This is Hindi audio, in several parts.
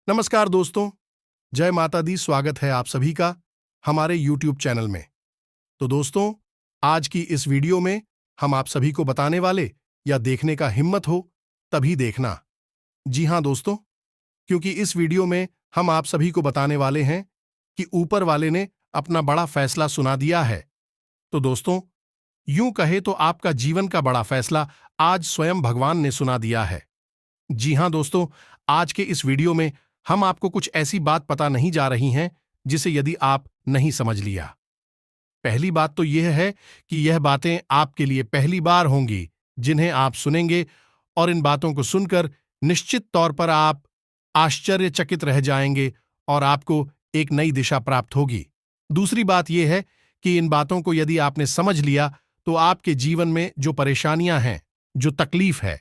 नमस्कार दोस्तों, जय माता दी। स्वागत है आप सभी का हमारे YouTube चैनल में। तो दोस्तों, आज की इस वीडियो में हम आप सभी को बताने वाले या देखने का हिम्मत हो तभी देखना। जी हाँ दोस्तों, क्योंकि इस वीडियो में हम आप सभी को बताने वाले हैं कि ऊपर वाले ने अपना बड़ा फैसला सुना दिया है। तो दोस्तों, यूं कहे तो आपका जीवन का बड़ा फैसला आज स्वयं भगवान ने सुना दिया है। जी हाँ दोस्तों, आज के इस वीडियो में हम आपको कुछ ऐसी बात पता नहीं जा रही हैं जिसे यदि आप नहीं समझ लिया। पहली बात तो यह है कि यह बातें आपके लिए पहली बार होंगी जिन्हें आप सुनेंगे, और इन बातों को सुनकर निश्चित तौर पर आप आश्चर्यचकित रह जाएंगे और आपको एक नई दिशा प्राप्त होगी। दूसरी बात यह है कि इन बातों को यदि आपने समझ लिया तो आपके जीवन में जो परेशानियां हैं, जो तकलीफ है,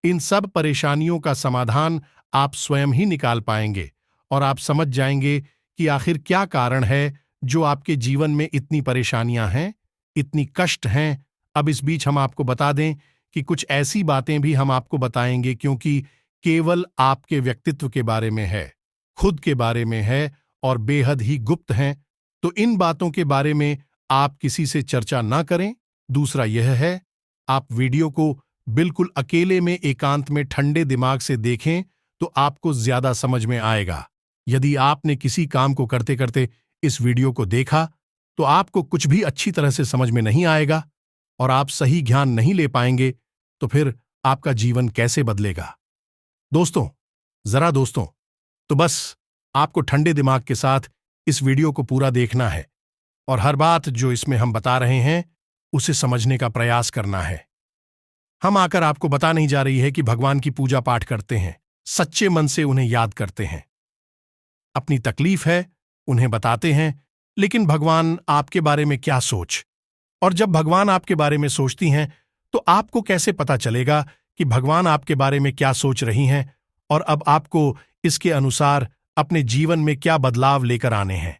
इन सब परेशानियों का समाधान आप स्वयं ही निकाल पाएंगे और आप समझ जाएंगे कि आखिर क्या कारण है जो आपके जीवन में इतनी परेशानियां हैं, इतनी कष्ट हैं। अब इस बीच हम आपको बता दें कि कुछ ऐसी बातें भी हम आपको बताएंगे क्योंकि केवल आपके व्यक्तित्व के बारे में है, खुद के बारे में है और बेहद ही गुप्त हैं। तो इन बातों के बारे में आप किसी से चर्चा ना करें। दूसरा यह है, आप वीडियो को बिल्कुल अकेले में एकांत में ठंडे दिमाग से देखें तो आपको ज्यादा समझ में आएगा। यदि आपने किसी काम को करते करते इस वीडियो को देखा तो आपको कुछ भी अच्छी तरह से समझ में नहीं आएगा और आप सही ज्ञान नहीं ले पाएंगे, तो फिर आपका जीवन कैसे बदलेगा। दोस्तों, तो बस आपको ठंडे दिमाग के साथ इस वीडियो को पूरा देखना है और हर बात जो इसमें हम बता रहे हैं उसे समझने का प्रयास करना है। हम आकर आपको बता नहीं जा रही है कि भगवान की पूजा पाठ करते हैं, सच्चे मन से उन्हें याद करते हैं, अपनी तकलीफ है उन्हें बताते हैं, लेकिन भगवान आपके बारे में क्या सोच, और जब भगवान आपके बारे में सोचती हैं तो आपको कैसे पता चलेगा कि भगवान आपके बारे में क्या सोच रही हैं और अब आपको इसके अनुसार अपने जीवन में क्या बदलाव लेकर आने हैं।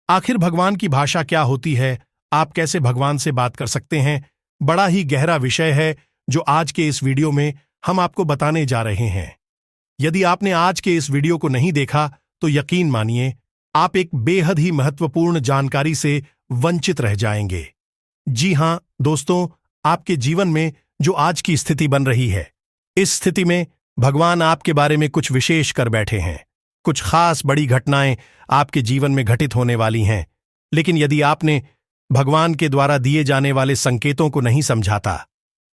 आखिर भगवान की भाषा क्या होती है, आप कैसे भगवान से बात कर सकते हैं, बड़ा ही गहरा विषय है जो आज के इस वीडियो में हम आपको बताने जा रहे हैं। यदि आपने आज के इस वीडियो को नहीं देखा तो यकीन मानिए आप एक बेहद ही महत्वपूर्ण जानकारी से वंचित रह जाएंगे। जी हां दोस्तों, आपके जीवन में जो आज की स्थिति बन रही है, इस स्थिति में भगवान आपके बारे में कुछ विशेष कर बैठे हैं। कुछ खास बड़ी घटनाएं आपके जीवन में घटित होने वाली हैं, लेकिन यदि आपने भगवान के द्वारा दिए जाने वाले संकेतों को नहीं समझा था,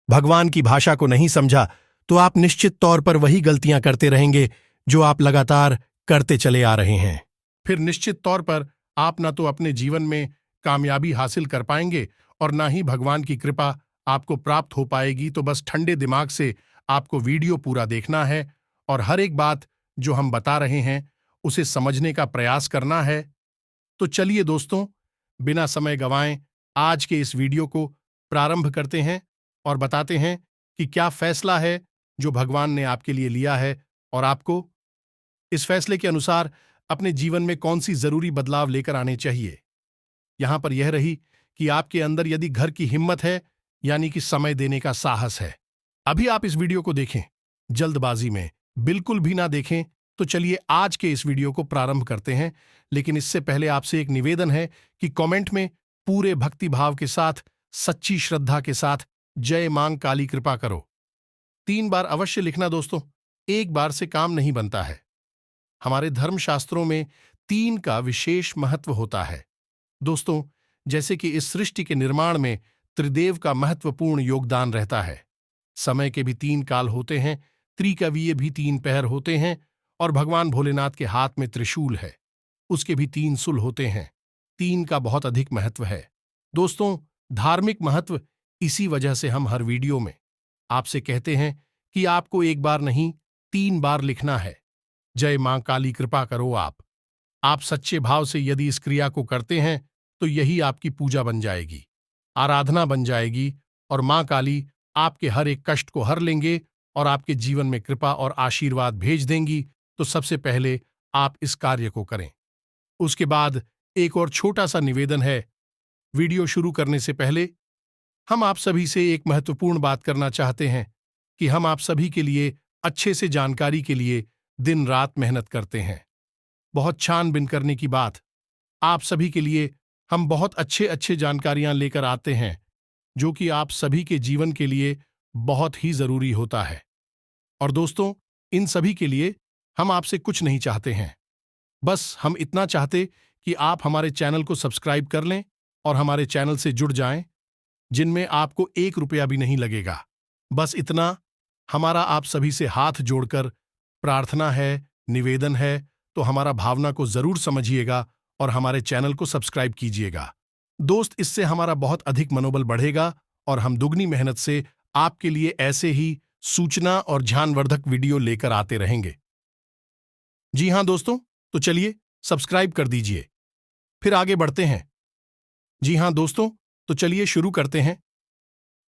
भगवान की भाषा को नहीं समझा, तो आप निश्चित तौर पर वही गलतियां करते रहेंगे जो आप लगातार करते चले आ रहे हैं। फिर निश्चित तौर पर आप ना तो अपने जीवन में कामयाबी हासिल कर पाएंगे और ना ही भगवान की कृपा आपको प्राप्त हो पाएगी। तो बस ठंडे दिमाग से आपको वीडियो पूरा देखना है और हर एक बात जो हम बता रहे हैं उसे समझने का प्रयास करना है। तो चलिए दोस्तों, बिना समय गंवाएं आज के इस वीडियो को प्रारंभ करते हैं और बताते हैं कि क्या फैसला है जो भगवान ने आपके लिए लिया है और आपको इस फैसले के अनुसार अपने जीवन में कौन सी जरूरी बदलाव लेकर आने चाहिए। यहां पर यह रही कि आपके अंदर यदि घर की हिम्मत है, यानी कि समय देने का साहस है। अभी आप इस वीडियो को देखें, जल्दबाजी में बिल्कुल भी ना देखें। तो चलिए आज के इस वीडियो को प्रारंभ करते हैं, लेकिन इससे पहले आपसे एक निवेदन है कि कमेंट में पूरे भक्ति भाव के साथ, सच्ची श्रद्धा के साथ जय मां काली कृपा करो 3 बार अवश्य लिखना दोस्तों, एक बार से काम नहीं बनता है। हमारे धर्मशास्त्रों में 3 का विशेष महत्व होता है दोस्तों, जैसे कि इस सृष्टि के निर्माण में त्रिदेव का महत्वपूर्ण योगदान रहता है। समय के भी 3 काल होते हैं, त्रिकवीय भी 3 पहर होते हैं और भगवान भोलेनाथ के हाथ में त्रिशूल है, उसके भी 3 सुल होते हैं। 3 का बहुत अधिक महत्व है दोस्तों। धार्मिक महत्व इसी वजह से हम हर वीडियो में आपसे कहते हैं कि आपको एक बार नहीं 3 बार लिखना है, जय मां काली कृपा करो। आप सच्चे भाव से यदि इस क्रिया को करते हैं तो यही आपकी पूजा बन जाएगी, आराधना बन जाएगी और मां काली आपके हर एक कष्ट को हर लेंगे और आपके जीवन में कृपा और आशीर्वाद भेज देंगी। तो सबसे पहले आप इस कार्य को करें। उसके बाद एक और छोटा सा निवेदन है। वीडियो शुरू करने से पहले हम आप सभी से एक महत्वपूर्ण बात करना चाहते हैं कि हम आप सभी के लिए अच्छे से जानकारी के लिए दिन रात मेहनत करते हैं। बहुत छानबीन करने की बात, आप सभी के लिए हम बहुत अच्छे अच्छे जानकारियां लेकर आते हैं जो कि आप सभी के जीवन के लिए बहुत ही जरूरी होता है। और दोस्तों, इन सभी के लिए हम आपसे कुछ नहीं चाहते हैं, बस हम इतना चाहते कि आप हमारे चैनल को सब्सक्राइब कर लें और हमारे चैनल से जुड़ जाएं, जिनमें आपको 1 रुपया भी नहीं लगेगा। बस इतना हमारा आप सभी से हाथ जोड़कर प्रार्थना है, निवेदन है, तो हमारा भावना को जरूर समझिएगा और हमारे चैनल को सब्सक्राइब कीजिएगा। दोस्त, इससे हमारा बहुत अधिक मनोबल बढ़ेगा और हम दुगनी मेहनत से आपके लिए ऐसे ही सूचना और ज्ञानवर्धक वीडियो लेकर आते रहेंगे। जी हां दोस्तों, तो चलिए सब्सक्राइब कर दीजिए, फिर आगे बढ़ते हैं। जी हां दोस्तों, तो चलिए शुरू करते हैं।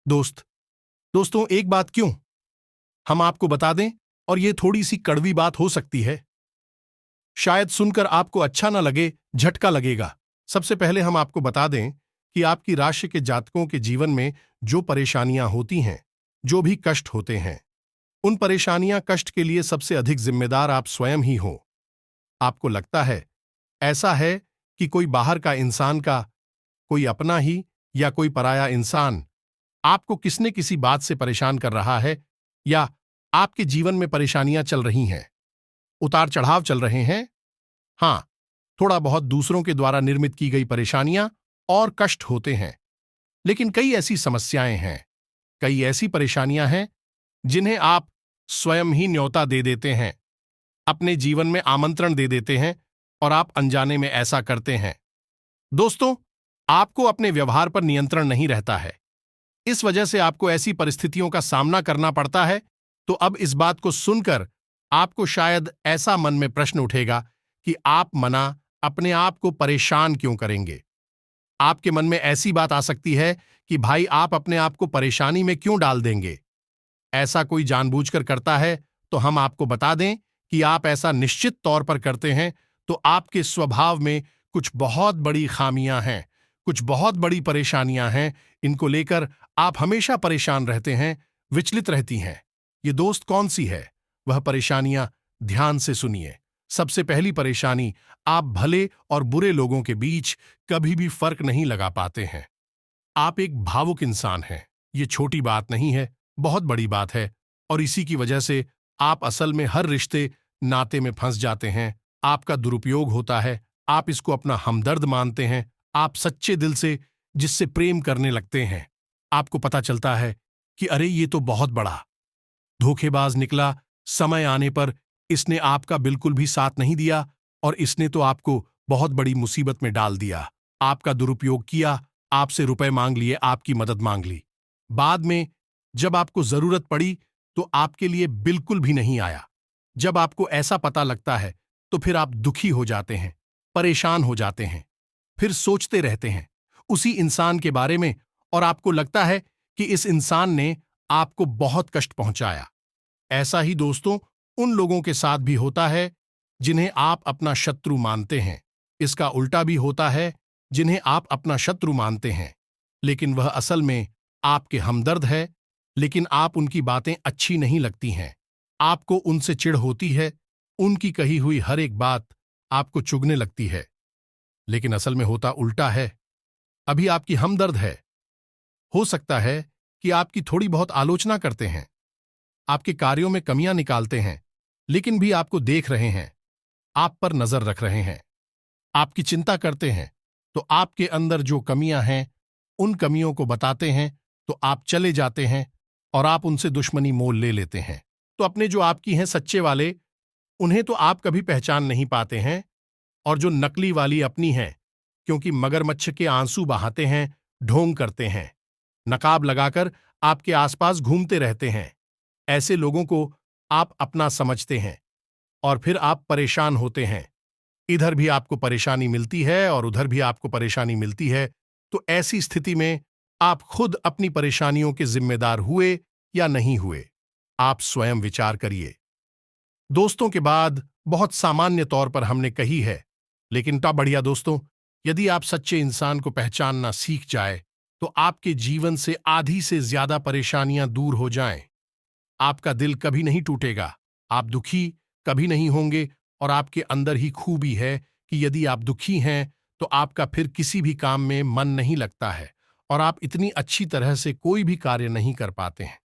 दोस्तों, एक बात क्यों हम आपको बता दें, और ये थोड़ी सी कड़वी बात हो सकती है, शायद सुनकर आपको अच्छा ना लगे, झटका लगेगा। सबसे पहले हम आपको बता दें कि आपकी राशि के जातकों के जीवन में जो परेशानियां होती हैं, जो भी कष्ट होते हैं, उन परेशानियां कष्ट के लिए सबसे अधिक जिम्मेदार आप स्वयं ही हो। आपको लगता है ऐसा है कि कोई बाहर का इंसान का, कोई अपना ही या कोई पराया इंसान आपको किसने किसी बात से परेशान कर रहा है, या आपके जीवन में परेशानियां चल रही हैं, उतार चढ़ाव चल रहे हैं। हां, थोड़ा बहुत दूसरों के द्वारा निर्मित की गई परेशानियां और कष्ट होते हैं, लेकिन कई ऐसी समस्याएं हैं, कई ऐसी परेशानियां हैं जिन्हें आप स्वयं ही न्योता दे देते हैं, अपने जीवन में आमंत्रण दे देते हैं, और आप अनजाने में ऐसा करते हैं। दोस्तों, आपको अपने व्यवहार पर नियंत्रण नहीं रहता है, इस वजह से आपको ऐसी परिस्थितियों का सामना करना पड़ता है। तो अब इस बात को सुनकर आपको शायद ऐसा मन में प्रश्न उठेगा कि आप मना अपने आप को परेशान क्यों करेंगे। आपके मन में ऐसी बात आ सकती है कि भाई, आप अपने आप को परेशानी में क्यों डाल देंगे। ऐसा कोई जानबूझकर करता है तो हम आपको बता दें कि आप ऐसा निश्चित तौर पर करते हैं, तो आपके स्वभाव में कुछ बहुत बड़ी खामियां हैं, कुछ बहुत बड़ी परेशानियां हैं। इनको लेकर आप हमेशा परेशान रहते हैं, विचलित रहती हैं। ये दोस्त कौन सी है वह परेशानियां, ध्यान से सुनिए। सबसे पहली परेशानी, आप भले और बुरे लोगों के बीच कभी भी फर्क नहीं लगा पाते हैं। आप एक भावुक इंसान हैं, ये छोटी बात नहीं है, बहुत बड़ी बात है, और इसी की वजह से आप असल में हर रिश्ते नाते में फंस जाते हैं। आपका दुरुपयोग होता है, आप इसको अपना हमदर्द मानते हैं, आप सच्चे दिल से जिससे प्रेम करने लगते हैं। आपको पता चलता है कि अरे, ये तो बहुत बड़ा धोखेबाज निकला, समय आने पर इसने आपका बिल्कुल भी साथ नहीं दिया और इसने तो आपको बहुत बड़ी मुसीबत में डाल दिया। आपका दुरुपयोग किया, आपसे रुपए मांग लिए, आपकी मदद मांग ली। बाद में जब आपको जरूरत पड़ी तो आपके लिए बिल्कुल भी नहीं आया। जब आपको ऐसा पता लगता है तो फिर आप दुखी हो जाते हैं, परेशान हो जाते हैं, फिर सोचते रहते हैं उसी इंसान के बारे में, और आपको लगता है कि इस इंसान ने आपको बहुत कष्ट पहुंचाया। ऐसा ही दोस्तों उन लोगों के साथ भी होता है जिन्हें आप अपना शत्रु मानते हैं। इसका उल्टा भी होता है, जिन्हें आप अपना शत्रु मानते हैं लेकिन वह असल में आपके हमदर्द है, लेकिन आप उनकी बातें अच्छी नहीं लगती हैं, आपको उनसे चिढ़ होती है, उनकी कही हुई हर एक बात आपको चुभने लगती है, लेकिन असल में होता उल्टा है। अभी आपकी हमदर्द है, हो सकता है कि आपकी थोड़ी बहुत आलोचना करते हैं, आपके कार्यों में कमियां निकालते हैं, लेकिन भी आपको देख रहे हैं, आप पर नजर रख रहे हैं, आपकी चिंता करते हैं, तो आपके अंदर जो कमियां हैं उन कमियों को बताते हैं, तो आप चले जाते हैं और आप उनसे दुश्मनी मोल ले लेते हैं। तो अपने जो आपकी हैं सच्चे वाले, उन्हें तो आप कभी पहचान नहीं पाते हैं, और जो नकली वाली अपनी हैं, क्योंकि मगरमच्छ के आंसू बहाते हैं, ढोंग करते हैं, नकाब लगाकर आपके आसपास घूमते रहते हैं, ऐसे लोगों को आप अपना समझते हैं और फिर आप परेशान होते हैं। इधर भी आपको परेशानी मिलती है और उधर भी आपको परेशानी मिलती है। तो ऐसी स्थिति में आप खुद अपनी परेशानियों के जिम्मेदार हुए या नहीं हुए, आप स्वयं विचार करिए। दोस्तों के बाद बहुत सामान्य तौर पर हमने कही है, लेकिन ता बढ़िया दोस्तों, यदि आप सच्चे इंसान को पहचानना सीख जाए तो आपके जीवन से आधी से ज्यादा परेशानियां दूर हो जाएं। आपका दिल कभी नहीं टूटेगा, आप दुखी कभी नहीं होंगे और आपके अंदर ही खूबी है कि यदि आप दुखी हैं तो आपका फिर किसी भी काम में मन नहीं लगता है और आप इतनी अच्छी तरह से कोई भी कार्य नहीं कर पाते हैं।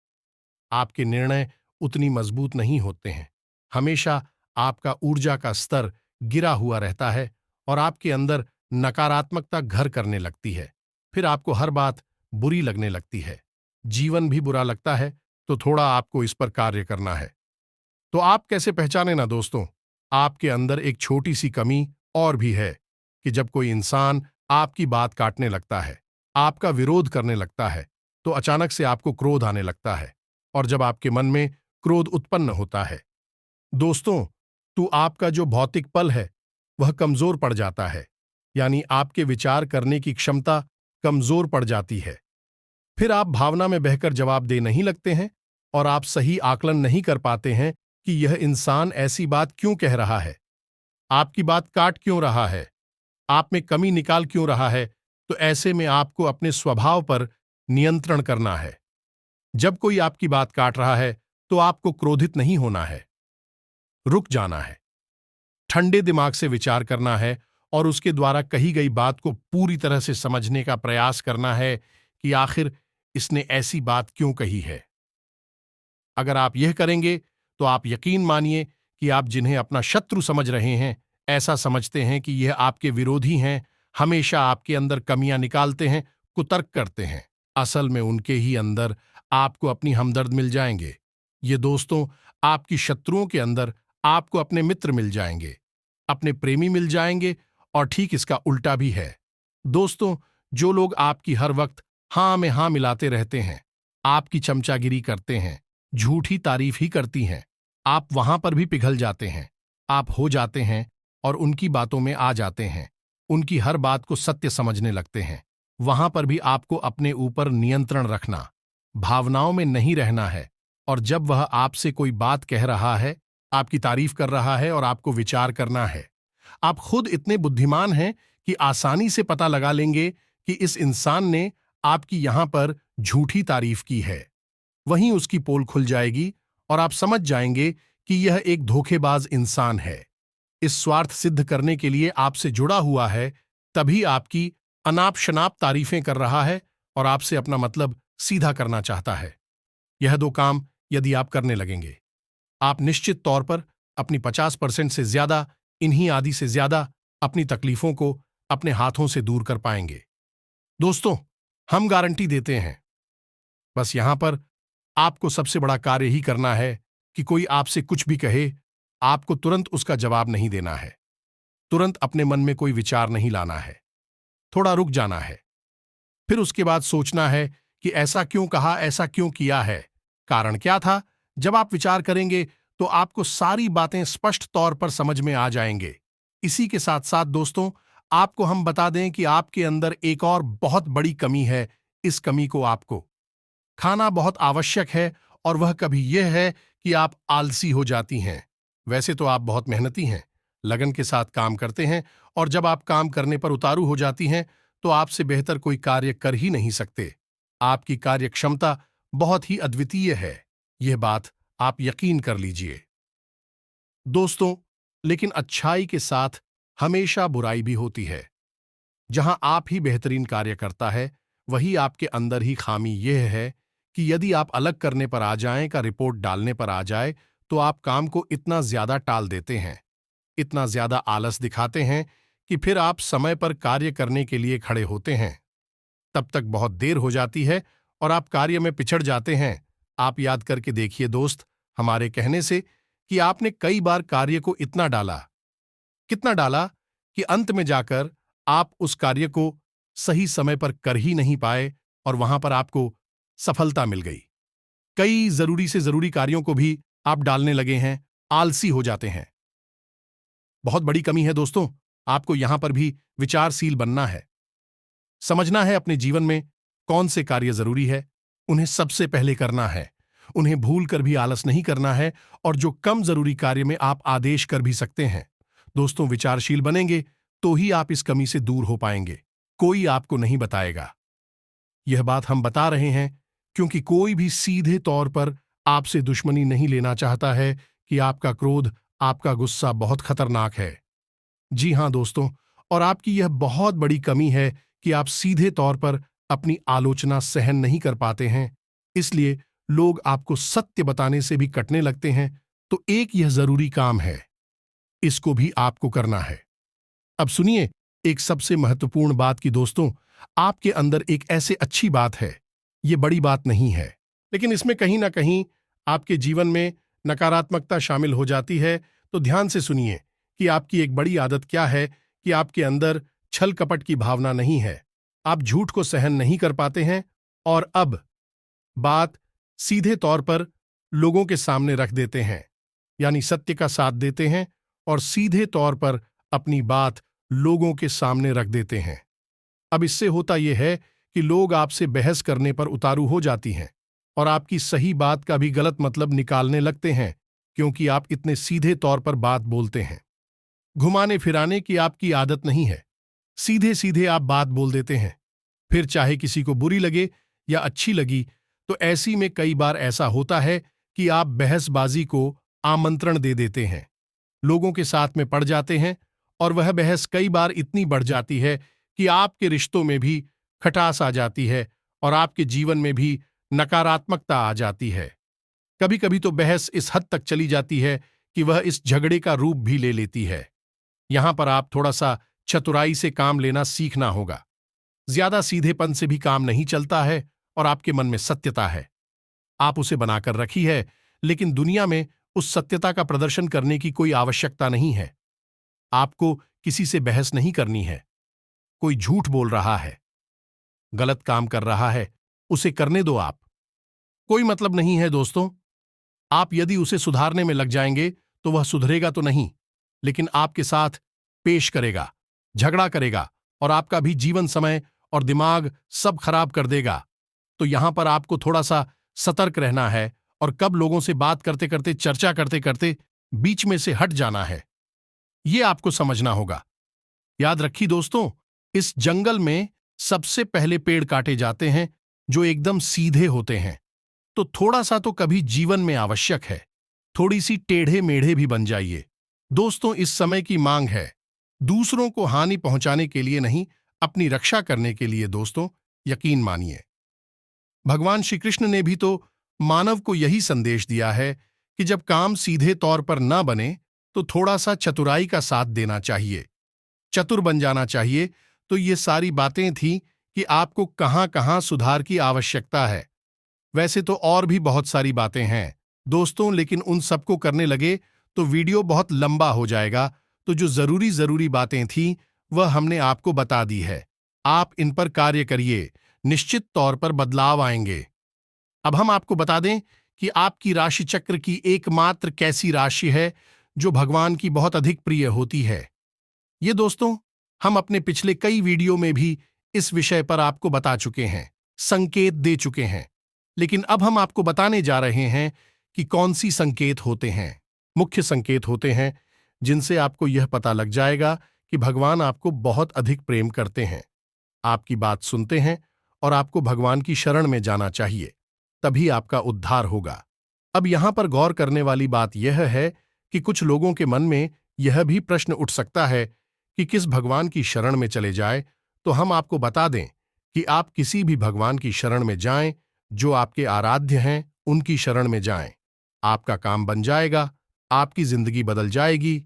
आपके निर्णय उतनी मजबूत नहीं होते हैं। हमेशा आपका ऊर्जा का स्तर गिरा हुआ रहता है और आपके अंदर नकारात्मकता घर करने लगती है। फिर आपको हर बात बुरी लगने लगती है। जीवन भी बुरा लगता है, तो थोड़ा आपको इस पर कार्य करना है। तो आप कैसे पहचाने ना दोस्तों, आपके अंदर एक छोटी सी कमी और भी है कि जब कोई इंसान आपकी बात काटने लगता है, आपका विरोध करने लगता है, तो अचानक से आपको क्रोध आने लगता है। और जब आपके मन में क्रोध उत्पन्न होता है दोस्तों, तो आपका जो भौतिक पल है वह कमजोर पड़ जाता है, यानी आपके विचार करने की क्षमता कमजोर पड़ जाती है। फिर आप भावना में बहकर जवाब दे नहीं लगते हैं और आप सही आकलन नहीं कर पाते हैं कि यह इंसान ऐसी बात क्यों कह रहा है, आपकी बात काट क्यों रहा है, आप में कमी निकाल क्यों रहा है। तो ऐसे में आपको अपने स्वभाव पर नियंत्रण करना है। जब कोई आपकी बात काट रहा है तो आपको क्रोधित नहीं होना है, रुक जाना है, ठंडे दिमाग से विचार करना है और उसके द्वारा कही गई बात को पूरी तरह से समझने का प्रयास करना है कि आखिर इसने ऐसी बात क्यों कही है। अगर आप यह करेंगे तो आप यकीन मानिए कि आप जिन्हें अपना शत्रु समझ रहे हैं, ऐसा समझते हैं कि यह आपके विरोधी हैं, हमेशा आपके अंदर कमियां निकालते हैं, कुतर्क करते हैं, असल में उनके ही अंदर आपको अपनी हमदर्द मिल जाएंगे। ये दोस्तों, आपकी शत्रुओं के अंदर आपको अपने मित्र मिल जाएंगे, अपने प्रेमी मिल जाएंगे और ठीक इसका उल्टा भी है। दोस्तों, जो लोग आपकी हर वक्त हां में हां मिलाते रहते हैं, आपकी चमचागिरी करते हैं, झूठी तारीफ ही करती हैं, आप वहां पर भी पिघल जाते हैं, आप हो जाते हैं और उनकी बातों में आ जाते हैं, उनकी हर बात को सत्य समझने लगते हैं। वहां पर भी आपको अपने ऊपर नियंत्रण रखना, भावनाओं में नहीं रहना है। और जब वह आपसे कोई बात कह रहा है, आपकी तारीफ कर रहा है और आपको विचार करना है, आप खुद इतने बुद्धिमान हैं कि आसानी से पता लगा लेंगे कि इस इंसान ने आपकी यहां पर झूठी तारीफ की है। वहीं उसकी पोल खुल जाएगी और आप समझ जाएंगे कि यह एक धोखेबाज इंसान है, इस स्वार्थ सिद्ध करने के लिए आपसे जुड़ा हुआ है, तभी आपकी अनाप शनाप तारीफें कर रहा है और आपसे अपना मतलब सीधा करना चाहता है। यह दो काम यदि आप करने लगेंगे, आप निश्चित तौर पर अपनी 50% से ज्यादा, इन्हीं आदि से ज्यादा अपनी तकलीफों को अपने हाथों से दूर कर पाएंगे। दोस्तों, हम गारंटी देते हैं। बस यहां पर आपको सबसे बड़ा कार्य ही करना है कि कोई आपसे कुछ भी कहे, आपको तुरंत उसका जवाब नहीं देना है, तुरंत अपने मन में कोई विचार नहीं लाना है, थोड़ा रुक जाना है। फिर उसके बाद सोचना है कि ऐसा क्यों कहा, ऐसा क्यों किया है, कारण क्या था। जब आप विचार करेंगे तो आपको सारी बातें स्पष्ट तौर पर समझ में आ जाएंगे। इसी के साथ साथ दोस्तों, आपको हम बता दें कि आपके अंदर एक और बहुत बड़ी कमी है। इस कमी को आपको खाना बहुत आवश्यक है और वह कभी यह है कि आप आलसी हो जाती हैं। वैसे तो आप बहुत मेहनती हैं, लगन के साथ काम करते हैं और जब आप काम करने पर उतारू हो जाती हैं तो आपसे बेहतर कोई कार्य कर ही नहीं सकते। आपकी कार्य क्षमता बहुत ही अद्वितीय है, यह बात आप यकीन कर लीजिए। दोस्तों, लेकिन अच्छाई के साथ हमेशा बुराई भी होती है। जहां आप ही बेहतरीन कार्य करता है, वही आपके अंदर ही खामी यह है कि यदि आप अलग करने पर आ जाएं, का रिपोर्ट डालने पर आ जाए, तो आप काम को इतना ज्यादा टाल देते हैं, इतना ज्यादा आलस दिखाते हैं कि फिर आप समय पर कार्य करने के लिए खड़े होते हैं, तब तक बहुत देर हो जाती है और आप कार्य में पिछड़ जाते हैं। आप याद करके देखिए दोस्त, हमारे कहने से कि आपने कई बार कार्य को इतना डाला, कितना डाला कि अंत में जाकर आप उस कार्य को सही समय पर कर ही नहीं पाए और वहां पर आपको सफलता मिल गई। कई जरूरी से जरूरी कार्यों को भी आप डालने लगे हैं, आलसी हो जाते हैं। बहुत बड़ी कमी है दोस्तों, आपको यहां पर भी विचारशील बनना है, समझना है अपने जीवन में कौन से कार्य जरूरी है, उन्हें सबसे पहले करना है, उन्हें भूल कर भी आलस नहीं करना है और जो कम जरूरी कार्य में आप आदेश कर भी सकते हैं। दोस्तों, विचारशील बनेंगे तो ही आप इस कमी से दूर हो पाएंगे, कोई आपको नहीं बताएगा। यह बात हम बता रहे हैं क्योंकि कोई भी सीधे तौर पर आपसे दुश्मनी नहीं लेना चाहता है कि आपका क्रोध आपका गुस्सा बहुत खतरनाक है। जी हाँ दोस्तों, और आपकी यह बहुत बड़ी कमी है कि आप सीधे तौर पर अपनी आलोचना सहन नहीं कर पाते हैं, इसलिए लोग आपको सत्य बताने से भी कटने लगते हैं। तो एक यह जरूरी काम है, इसको भी आपको करना है। अब सुनिए एक सबसे महत्वपूर्ण बात कि दोस्तों, आपके अंदर एक ऐसे अच्छी बात है, ये बड़ी बात नहीं है, लेकिन इसमें कहीं ना कहीं आपके जीवन में नकारात्मकता शामिल हो जाती है। तो ध्यान से सुनिए कि आपकी एक बड़ी आदत क्या है, कि आपके अंदर छल कपट की भावना नहीं है। आप झूठ को सहन नहीं कर पाते हैं और अब बात सीधे तौर पर लोगों के सामने रख देते हैं, यानी सत्य का साथ देते हैं और सीधे तौर पर अपनी बात लोगों के सामने रख देते हैं। अब इससे होता यह है कि लोग आपसे बहस करने पर उतारू हो जाती हैं और आपकी सही बात का भी गलत मतलब निकालने लगते हैं, क्योंकि आप इतने सीधे तौर पर बात बोलते हैं। घुमाने फिराने की आपकी आदत नहीं है, सीधे सीधे आप बात बोल देते हैं, फिर चाहे किसी को बुरी लगे या अच्छी लगी। तो ऐसी में कई बार ऐसा होता है कि आप बहसबाजी को आमंत्रण दे देते हैं, लोगों के साथ में पड़ जाते हैं और वह बहस कई बार इतनी बढ़ जाती है कि आपके रिश्तों में भी खटास आ जाती है और आपके जीवन में भी नकारात्मकता आ जाती है। कभी कभी तो बहस इस हद तक चली जाती है कि वह इस झगड़े का रूप भी ले लेती है। यहां पर आप थोड़ा सा चतुराई से काम लेना सीखना होगा। ज्यादा सीधेपन से भी काम नहीं चलता है और आपके मन में सत्यता है, आप उसे बनाकर रखी है, लेकिन दुनिया में उस सत्यता का प्रदर्शन करने की कोई आवश्यकता नहीं है। आपको किसी से बहस नहीं करनी है। कोई झूठ बोल रहा है, गलत काम कर रहा है, उसे करने दो आप। कोई मतलब नहीं है दोस्तों। आप यदि उसे सुधारने में लग जाएंगे तो वह सुधरेगा तो नहीं, लेकिन आपके साथ पेश करेगा, झगड़ा करेगा और आपका भी जीवन समय और दिमाग सब खराब कर देगा। तो यहां पर आपको थोड़ा सा सतर्क रहना है और कब लोगों से बात करते करते, चर्चा करते करते बीच में से हट जाना है, यह आपको समझना होगा। याद रखिए दोस्तों, इस जंगल में सबसे पहले पेड़ काटे जाते हैं जो एकदम सीधे होते हैं। तो थोड़ा सा तो कभी जीवन में आवश्यक है, थोड़ी सी टेढ़े मेढ़े भी बन जाइए। दोस्तों, इस समय की मांग है, दूसरों को हानि पहुंचाने के लिए नहीं, अपनी रक्षा करने के लिए। दोस्तों, यकीन मानिए, भगवान श्री कृष्ण ने भी तो मानव को यही संदेश दिया है कि जब काम सीधे तौर पर न बने तो थोड़ा सा चतुराई का साथ देना चाहिए, चतुर बन जाना चाहिए। तो ये सारी बातें थीं कि आपको कहां कहां सुधार की आवश्यकता है। वैसे तो और भी बहुत सारी बातें हैं दोस्तों, लेकिन उन सबको करने लगे तो वीडियो बहुत लंबा हो जाएगा। तो जो जरूरी बातें थीं वह हमने आपको बता दी है। आप इन पर कार्य करिए, निश्चित तौर पर बदलाव आएंगे। अब हम आपको बता दें कि आपकी राशि चक्र की एकमात्र कैसी राशि है जो भगवान की बहुत अधिक प्रिय होती है। ये दोस्तों, हम अपने पिछले कई वीडियो में भी इस विषय पर आपको बता चुके हैं, संकेत दे चुके हैं, लेकिन अब हम आपको बताने जा रहे हैं कि कौन सी संकेत होते हैं, मुख्य संकेत होते हैं जिनसे आपको यह पता लग जाएगा कि भगवान आपको बहुत अधिक प्रेम करते हैं, आपकी बात सुनते हैं और आपको भगवान की शरण में जाना चाहिए, तभी आपका उद्धार होगा। अब यहां पर गौर करने वाली बात यह है कि कुछ लोगों के मन में यह भी प्रश्न उठ सकता है कि किस भगवान की शरण में चले जाए। तो हम आपको बता दें कि आप किसी भी भगवान की शरण में जाएं, जो आपके आराध्य हैं उनकी शरण में जाएं। आपका काम बन जाएगा, आपकी जिंदगी बदल जाएगी।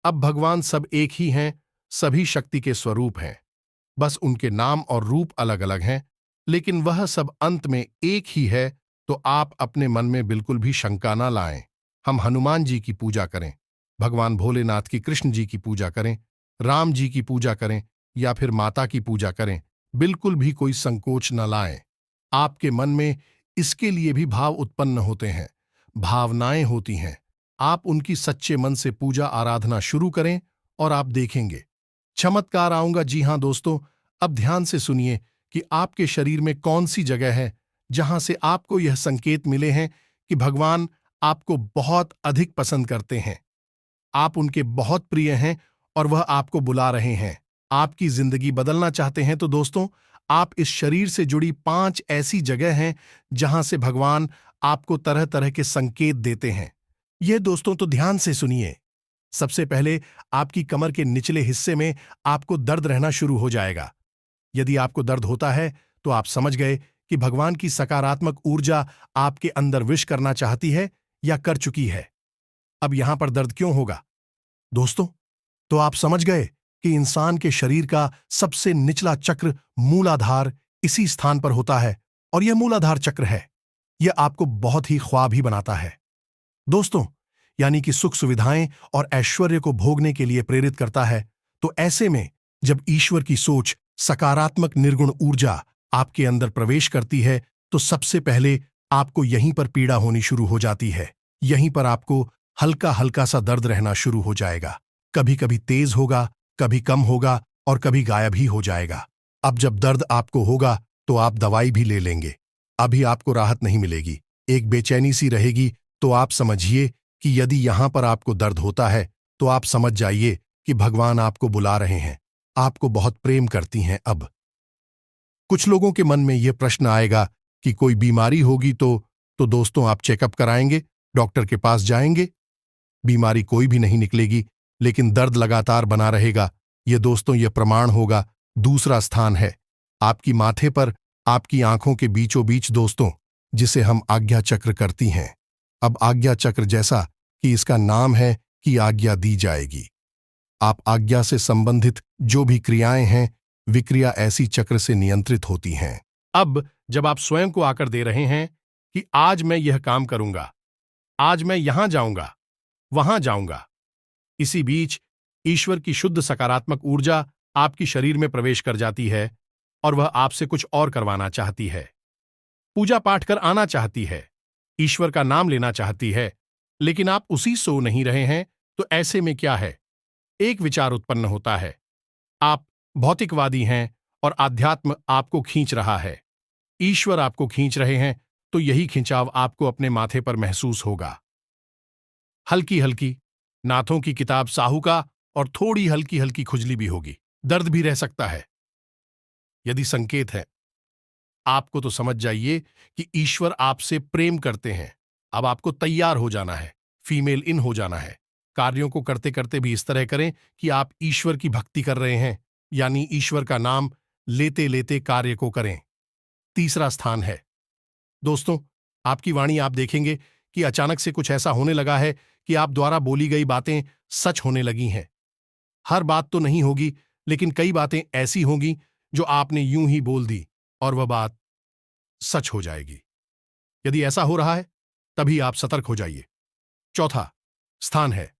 अब भगवान सब एक ही हैं, सभी शक्ति के स्वरूप हैं, बस उनके नाम और रूप अलग अलग हैं, लेकिन वह सब अंत में एक ही है। तो आप अपने मन में बिल्कुल भी शंका ना लाएं। हम हनुमान जी की पूजा करें, भगवान भोलेनाथ की, कृष्ण जी की पूजा करें, राम जी की पूजा करें या फिर माता की पूजा करें, बिल्कुल भी कोई संकोच न लाएं। आपके मन में इसके लिए भी भाव उत्पन्न होते हैं, भावनाएं होती हैं। आप उनकी सच्चे मन से पूजा आराधना शुरू करें और आप देखेंगे चमत्कार आऊंगा। जी हां दोस्तों, अब ध्यान से सुनिए कि आपके शरीर में कौन सी जगह है जहां से आपको यह संकेत मिले हैं कि भगवान आपको बहुत अधिक पसंद करते हैं, आप उनके बहुत प्रिय हैं और वह आपको बुला रहे हैं। आपकी जिंदगी बदलना चाहते हैं तो दोस्तों, आप इस शरीर से जुड़ी 5 ऐसी जगह हैं जहां से भगवान आपको तरह तरह के संकेत देते हैं। ये दोस्तों तो ध्यान से सुनिए। सबसे पहले आपकी कमर के निचले हिस्से में आपको दर्द रहना शुरू हो जाएगा। यदि आपको दर्द होता है तो आप समझ गए कि भगवान की सकारात्मक ऊर्जा आपके अंदर विश करना चाहती है या कर चुकी है। अब यहां पर दर्द क्यों होगा? दोस्तों, तो आप समझ गए कि इंसान के शरीर का सबसे निचला चक्र मूलाधार इसी स्थान पर होता है और यह मूलाधार चक्र है। यह आपको बहुत ही ख्वाब ही बनाता है दोस्तों, यानी कि सुख सुविधाएं और ऐश्वर्य को भोगने के लिए प्रेरित करता है। तो ऐसे में जब ईश्वर की सोच, सकारात्मक निर्गुण ऊर्जा आपके अंदर प्रवेश करती है तो सबसे पहले आपको यहीं पर पीड़ा होनी शुरू हो जाती है। यहीं पर आपको हल्का हल्का सा दर्द रहना शुरू हो जाएगा। कभी कभी तेज होगा, कभी कम होगा और कभी गायब ही हो जाएगा। अब जब दर्द आपको होगा तो आप दवाई भी ले लेंगे, अभी आपको राहत नहीं मिलेगी, एक बेचैनी सी रहेगी। तो आप समझिए कि यदि यहां पर आपको दर्द होता है तो आप समझ जाइए कि भगवान आपको बुला रहे हैं, आपको बहुत प्रेम करती हैं। अब कुछ लोगों के मन में यह प्रश्न आएगा कि कोई बीमारी होगी तो दोस्तों आप चेकअप कराएंगे, डॉक्टर के पास जाएंगे, बीमारी कोई भी नहीं निकलेगी, लेकिन दर्द लगातार बना रहेगा। यह दोस्तों यह प्रमाण होगा। दूसरा स्थान है आपकी माथे पर, आपकी आंखों के बीचों बीच दोस्तों, जिसे हम आज्ञा चक्र करती हैं। अब आज्ञा चक्र जैसा कि इसका नाम है कि आज्ञा दी जाएगी। आप आज्ञा से संबंधित जो भी क्रियाएं हैं, विक्रिया ऐसी चक्र से नियंत्रित होती हैं। अब जब आप स्वयं को आकर दे रहे हैं कि आज मैं यह काम करूंगा, आज मैं यहां जाऊंगा, वहां जाऊंगा, इसी बीच ईश्वर की शुद्ध सकारात्मक ऊर्जा आपकी शरीर में प्रवेश कर जाती है और वह आपसे कुछ और करवाना चाहती है। पूजा पाठ कर आना चाहती है, ईश्वर का नाम लेना चाहती है, लेकिन आप उसी सो नहीं रहे हैं। तो ऐसे में क्या है? एक विचार उत्पन्न होता है, आप भौतिकवादी हैं और आध्यात्म आपको खींच रहा है, ईश्वर आपको खींच रहे हैं। तो यही खिंचाव आपको अपने माथे पर महसूस होगा। हल्की हल्की नाथों की किताब साहू का और थोड़ी हल्की हल्की खुजली भी होगी, दर्द भी रह सकता है। यदि संकेत है आपको तो समझ जाइए कि ईश्वर आपसे प्रेम करते हैं। अब आपको तैयार हो जाना है, फीमेल इन हो जाना है। कार्यों को करते करते भी इस तरह करें कि आप ईश्वर की भक्ति कर रहे हैं, यानी ईश्वर का नाम लेते लेते कार्य को करें। तीसरा स्थान है दोस्तों आपकी वाणी। आप देखेंगे कि अचानक से कुछ ऐसा होने लगा है कि आप द्वारा बोली गई बातें सच होने लगी हैं। हर बात तो नहीं होगी, लेकिन कई बातें ऐसी होंगी जो आपने यूं ही बोल दी और वह बात सच हो जाएगी। यदि ऐसा हो रहा है तभी आप सतर्क हो जाइए। चौथा स्थान है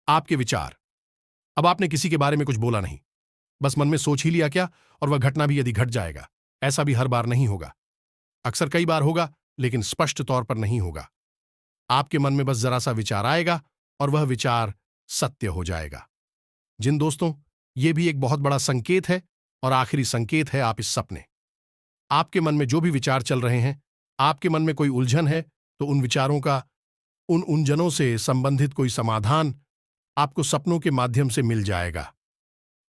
आपके विचार। अब आपने किसी के बारे में कुछ बोला नहीं, बस मन में सोच ही लिया क्या, और वह घटना भी यदि घट जाएगा। ऐसा भी हर बार नहीं होगा, अक्सर कई बार होगा, लेकिन स्पष्ट तौर पर नहीं होगा। आपके मन में बस जरा सा विचार आएगा और वह विचार सत्य हो जाएगा। जिन दोस्तों, यह भी एक बहुत बड़ा संकेत है और आखिरी संकेत है आप इस सपने। आपके मन में जो भी विचार चल रहे हैं, आपके मन में कोई उलझन है, तो उन विचारों का, उन उलझनों से संबंधित कोई समाधान आपको सपनों के माध्यम से मिल जाएगा।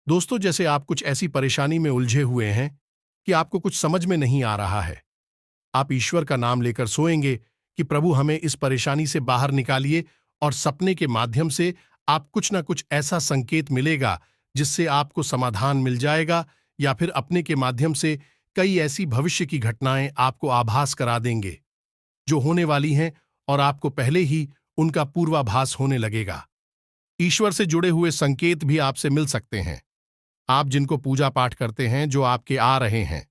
दोस्तों, जैसे आप कुछ ऐसी परेशानी में उलझे हुए हैं कि आपको कुछ समझ में नहीं आ रहा है, आप ईश्वर का नाम लेकर सोएंगे कि प्रभु हमें इस परेशानी से बाहर निकालिए, और सपने के माध्यम से आप कुछ ना कुछ ऐसा संकेत मिलेगा जिससे आपको समाधान मिल जाएगा, या फिर अपने के माध्यम से कई ऐसी भविष्य की घटनाएं आपको आभास करा देंगे जो होने वाली हैं, और आपको पहले ही उनका पूर्वाभास होने लगेगा। ईश्वर से जुड़े हुए संकेत भी आपसे मिल सकते हैं। आप जिनको पूजा पाठ करते हैं, जो आपके आ रहे हैं,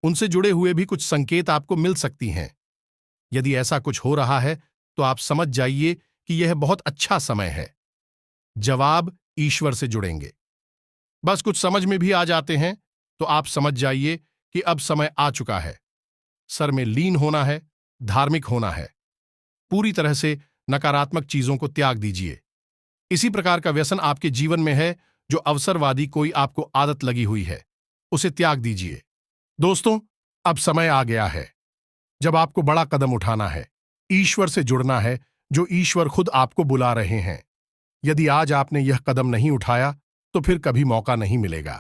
उनसे जुड़े हुए भी कुछ संकेत आपको मिल सकती हैं। यदि ऐसा कुछ हो रहा है तो आप समझ जाइए कि यह बहुत अच्छा समय है। जवाब ईश्वर से जुड़ेंगे। बस कुछ समझ में भी आ जाते हैं तो आप समझ जाइए कि अब समय आ चुका है। सर में लीन होना है, धार्मिक होना है। पूरी तरह से नकारात्मक चीजों को त्याग दीजिए। इसी प्रकार का व्यसन आपके जीवन में है जो अवसरवादी कोई आपको आदत लगी हुई है, उसे त्याग दीजिए। दोस्तों, अब समय आ गया है जब आपको बड़ा कदम उठाना है, ईश्वर से जुड़ना है, जो ईश्वर खुद आपको बुला रहे हैं। यदि आज आपने यह कदम नहीं उठाया तो फिर कभी मौका नहीं मिलेगा,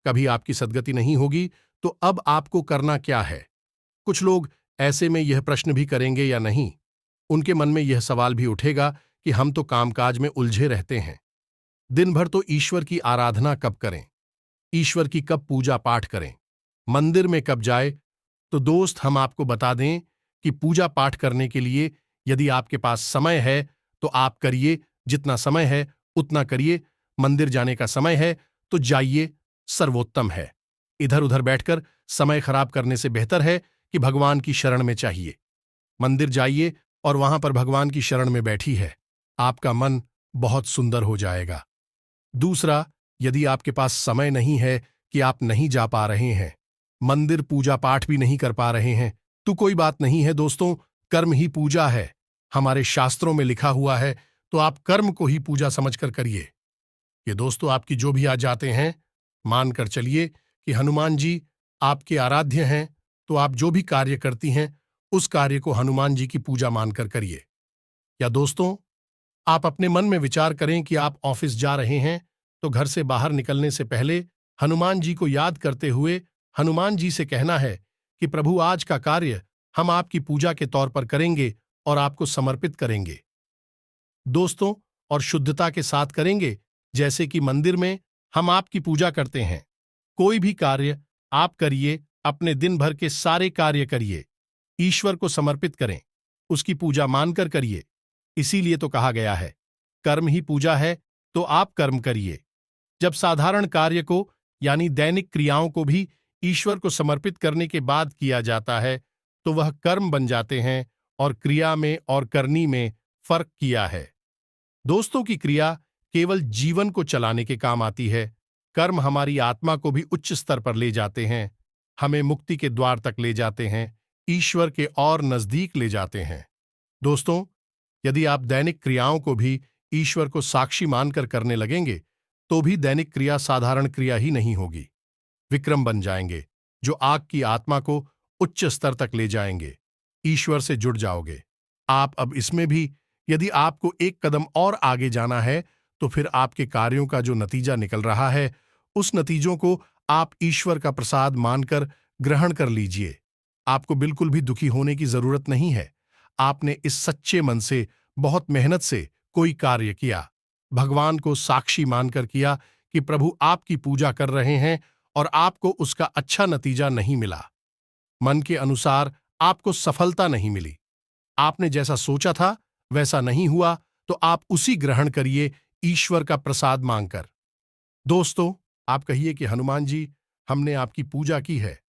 कभी आपकी सद्गति नहीं होगी। तो अब आपको करना क्या है? कुछ लोग ऐसे में यह प्रश्न भी करेंगे या नहीं, उनके मन में यह सवाल भी उठेगा कि हम तो कामकाज में उलझे रहते हैं, दिन भर तो ईश्वर की आराधना कब करें, ईश्वर की कब पूजा पाठ करें, मंदिर में कब जाए। तो दोस्त, हम आपको बता दें कि पूजा पाठ करने के लिए यदि आपके पास समय है तो आप करिए, जितना समय है उतना करिए। मंदिर जाने का समय है तो जाइए, सर्वोत्तम है। इधर उधर बैठकर समय खराब करने से बेहतर है कि भगवान की शरण में चाहिए। मंदिर जाइए और वहां पर भगवान की शरण में बैठी है, आपका मन बहुत सुंदर हो जाएगा। दूसरा, यदि आपके पास समय नहीं है कि आप नहीं जा पा रहे हैं, मंदिर पूजा पाठ भी नहीं कर पा रहे हैं, तो कोई बात नहीं है दोस्तों, कर्म ही पूजा है। हमारे शास्त्रों में लिखा हुआ है, तो आप कर्म को ही पूजा समझकर करिए। ये दोस्तों, आपकी जो भी आज जाते हैं, मानकर चलिए कि हनुमान जी आपके आराध्य हैं, तो आप जो भी कार्य करती हैं उस कार्य को हनुमान जी की पूजा मानकर करिए। या दोस्तों, आप अपने मन में विचार करें कि आप ऑफिस जा रहे हैं, तो घर से बाहर निकलने से पहले हनुमान जी को याद करते हुए हनुमान जी से कहना है कि प्रभु, आज का कार्य हम आपकी पूजा के तौर पर करेंगे और आपको समर्पित करेंगे दोस्तों, और शुद्धता के साथ करेंगे, जैसे कि मंदिर में हम आपकी पूजा करते हैं। कोई भी कार्य आप करिए, अपने दिन भर के सारे कार्य करिए, ईश्वर को समर्पित करें, उसकी पूजा मानकर करिए। इसीलिए तो कहा गया है, कर्म ही पूजा है, तो आप कर्म करिए। जब साधारण कार्य को यानी दैनिक क्रियाओं को भी ईश्वर को समर्पित करने के बाद किया जाता है, तो वह कर्म बन जाते हैं, और क्रिया में और करनी में फर्क किया है। दोस्तों, की क्रिया केवल जीवन को चलाने के काम आती है, कर्म हमारी आत्मा को भी उच्च स्तर पर ले जाते हैं, हमें मुक्ति के द्वार तक ले जाते हैं, ईश्वर के और नजदीक ले जाते हैं। दोस्तों, यदि आप दैनिक क्रियाओं को भी ईश्वर को साक्षी मानकर करने लगेंगे, तो भी दैनिक क्रिया साधारण क्रिया ही नहीं होगी, विक्रम बन जाएंगे, जो आग की आत्मा को उच्च स्तर तक ले जाएंगे। ईश्वर से जुड़ जाओगे आप। अब इसमें भी यदि आपको एक कदम और आगे जाना है, तो फिर आपके कार्यों का जो नतीजा निकल रहा है, उस नतीजों को आप ईश्वर का प्रसाद मानकर ग्रहण कर लीजिए। आपको बिल्कुल भी दुखी होने की जरूरत नहीं है। आपने इस सच्चे मन से, बहुत मेहनत से कोई कार्य किया, भगवान को साक्षी मानकर किया कि प्रभु आपकी पूजा कर रहे हैं, और आपको उसका अच्छा नतीजा नहीं मिला, मन के अनुसार आपको सफलता नहीं मिली, आपने जैसा सोचा था वैसा नहीं हुआ, तो आप उसी ग्रहण करिए, ईश्वर का प्रसाद मांगकर। दोस्तों, आप कहिए कि हनुमान जी, हमने आपकी पूजा की है,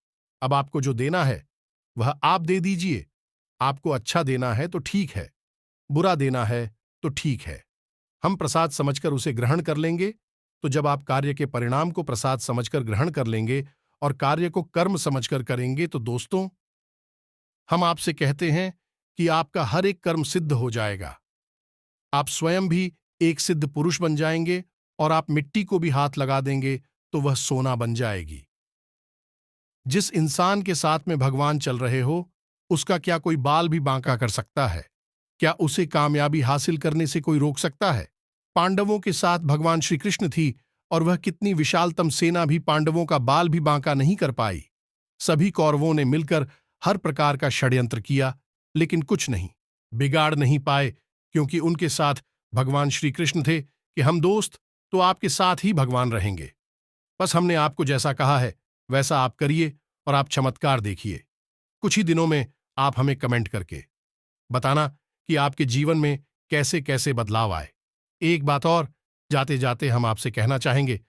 अब आपको जो देना है वह आप दे दीजिए। आपको अच्छा देना है तो ठीक है, बुरा देना है तो ठीक है, हम प्रसाद समझकर उसे ग्रहण कर लेंगे। तो जब आप कार्य के परिणाम को प्रसाद समझकर ग्रहण कर लेंगे और कार्य को कर्म समझकर करेंगे, तो दोस्तों, हम आपसे कहते हैं कि आपका हर एक कर्म सिद्ध हो जाएगा। आप स्वयं भी एक सिद्ध पुरुष बन जाएंगे, और आप मिट्टी को भी हाथ लगा देंगे तो वह सोना बन जाएगी। जिस इंसान के साथ में भगवान चल रहे हो, उसका क्या कोई बाल भी बांका कर सकता है? क्या उसे कामयाबी हासिल करने से कोई रोक सकता है? पांडवों के साथ भगवान श्री कृष्ण थी, और वह कितनी विशालतम सेना भी पांडवों का बाल भी बांका नहीं कर पाई। सभी कौरवों ने मिलकर हर प्रकार का षड्यंत्र किया, लेकिन कुछ नहीं बिगाड़ नहीं पाए, क्योंकि उनके साथ भगवान श्री कृष्ण थे कि हम दोस्त, तो आपके साथ ही भगवान रहेंगे। बस हमने आपको जैसा कहा है वैसा आप करिए, और आप चमत्कार देखिए। कुछ ही दिनों में आप हमें कमेंट करके बताना कि आपके जीवन में कैसे कैसे बदलाव आए। एक बात और जाते जाते हम आपसे कहना चाहेंगे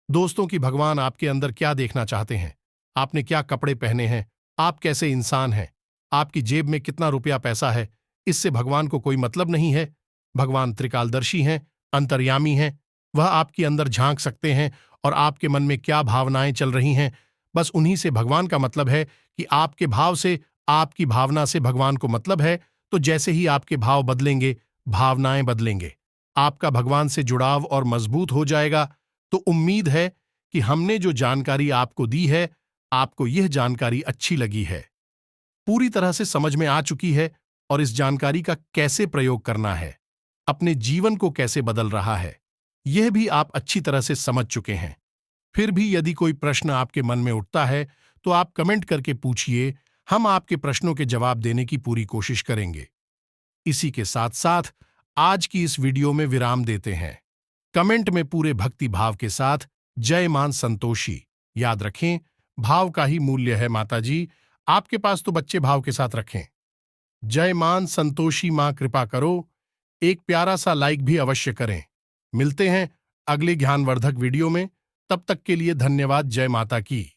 दोस्तों, कि भगवान आपके अंदर क्या देखना चाहते हैं, आपने क्या कपड़े पहने हैं, आप कैसे इंसान हैं, आपकी जेब में कितना रुपया पैसा है, इससे भगवान को कोई मतलब नहीं है। भगवान त्रिकालदर्शी हैं, अंतर्यामी हैं, वह आपके अंदर झांक सकते हैं, और आपके मन में क्या भावनाएं चल रही हैं, बस उन्हीं से भगवान का मतलब है। कि आपके भाव से, आपकी भावना से भगवान को मतलब है। तो जैसे ही आपके भाव बदलेंगे, भावनाएं बदलेंगे, आपका भगवान से जुड़ाव और मजबूत हो जाएगा। तो उम्मीद है कि हमने जो जानकारी आपको दी है, आपको यह जानकारी अच्छी लगी है, पूरी तरह से समझ में आ चुकी है, और इस जानकारी का कैसे प्रयोग करना है, अपने जीवन को कैसे बदल रहा है, यह भी आप अच्छी तरह से समझ चुके हैं। फिर भी यदि कोई प्रश्न आपके मन में उठता है, तो आप कमेंट करके पूछिए, हम आपके प्रश्नों के जवाब देने की पूरी कोशिश करेंगे। इसी के साथ साथ आज की इस वीडियो में विराम देते हैं। कमेंट में पूरे भक्ति भाव के साथ जय मान संतोषी याद रखें, भाव का ही मूल्य है माता जी, आपके पास तो बच्चे भाव के साथ रखें। जय मान संतोषी मां कृपा करो, एक प्यारा सा लाइक भी अवश्य करें। मिलते हैं अगले ज्ञानवर्धक वीडियो में, तब तक के लिए धन्यवाद। जय माता की।